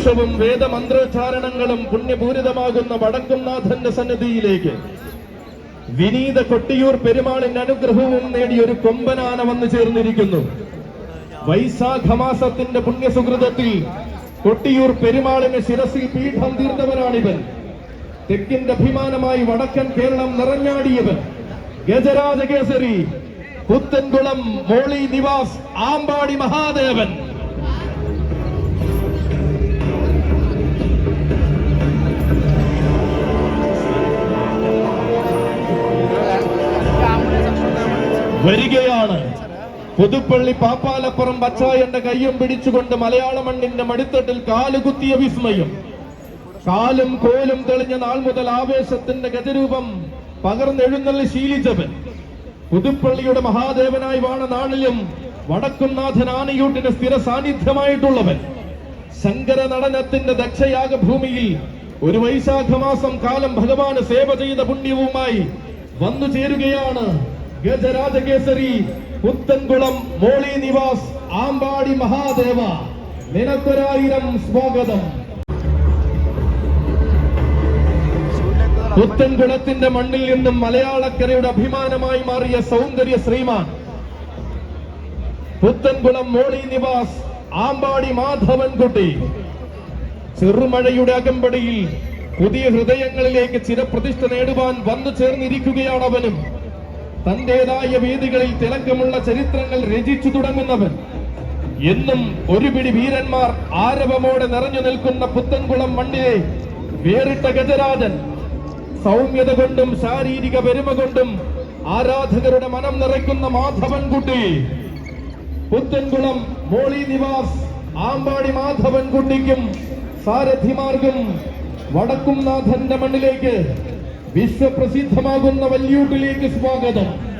നിമിഷവും വേദമന്ത്രോച്ചാരണങ്ങളും പുണ്യപൂരിതമാകുന്ന വടക്കുംനാഥന്റെ സന്നിധിയിലേക്ക് വിനീത കൊട്ടിയൂർ പെരുമാളിന്റെ അനുഗ്രഹവും നേടി ഒരു കൊമ്പനാന വന്നു ചേർന്നിരിക്കുന്നു. വൈശാഖമാസത്തിന്റെ പുണ്യസുഹൃതത്തിൽ കൊട്ടിയൂർ പെരുമാളിന് ശിരസിൽ പീഠം തീർത്തവനാണിവൻ. തെക്കിന്റെ അഭിമാനമായി വടക്കൻ കേരളം നിറഞ്ഞാടിയവൻ. ഗജരാജകേസരി പുത്തൻകുളം മോളി നിവാസ് ആമ്പാടി മഹാദേവൻ. വരികയാണ്. പുതുപ്പള്ളി പാപ്പാലപ്പുറം ബച്ചായന്റെ കയ്യും പിടിച്ചുകൊണ്ട് മലയാള മണ്ണിന്റെ മടിത്തട്ടിൽ കാലുകുത്തിയ വിസ്മയം. കാലും കോലും തെളിഞ്ഞ നാൾ മുതൽ ആവേശത്തിന്റെ ഗജരൂപം പകർന്നെഴുന്നള്ളി ശീലിച്ചവൻ. പുതുപ്പള്ളിയുടെ മഹാദേവനായി വാണ നാളിലും വടക്കുംനാഥൻ ആനയൂട്ടിന് സ്ഥിര സാന്നിധ്യമായിട്ടുള്ളവൻ. ശങ്കര നടനത്തിന്റെ ദക്ഷയാഗ ഭൂമിയിൽ ഒരു വൈശാഖമാസം കാലം ഭഗവാന് സേവ ചെയ്ത പുണ്യവുമായി വന്നു ചേരുകയാണ് ഗജരാജകേസരി പുത്തൻകുളം മോളി നിവാസ് ആമ്പാടി മഹാദേവ. നിനക്കൊരായിരം സ്വാഗതം. പുത്തൻകുളത്തിന്റെ മണ്ണിൽ നിന്നും മലയാളക്കരയുടെ അഭിമാനമായി മാറിയ സൗന്ദര്യ ശ്രീമാൻ പുത്തൻകുളം മോളി നിവാസ് ആമ്പാടി മാധവൻകുട്ടി. ചെറുമഴയുടെ അകമ്പടിയിൽ പുതിയ ഹൃദയങ്ങളിലേക്ക് ചിരപ്രതിഷ്ഠ നേടുവാൻ വന്നു ചേർന്നിരിക്കുകയാണ് അവനും. തന്റേതായ വേദികളിൽ തിളക്കമുള്ള ചരിത്രങ്ങൾ രചിച്ചു തുടങ്ങുന്നവൻ. എന്നും ഒരു പിടി വീരന്മാർ ആരവമോടെ നിറഞ്ഞു നിൽക്കുന്ന പുത്തൻകുളം മണ്ണിലെ വേറിട്ട ഗജരാജൻ. സൗമ്യത കൊണ്ടും ശാരീരിക പെരുമ കൊണ്ടും ആരാധകരുടെ മനം നിറയ്ക്കുന്ന മാധവൻകുട്ടി. പുത്തൻകുളം മോളി നിവാസ് ആമ്പാടി മാധവൻകുട്ടിക്കും സാരഥിമാർക്കും വടക്കുംനാഥന്റെ മണ്ണിലേക്ക് വിശ്വപ്രസിദ്ധമാകുന്ന വല്യൂട്ടിലേക്ക് സ്വാഗതം.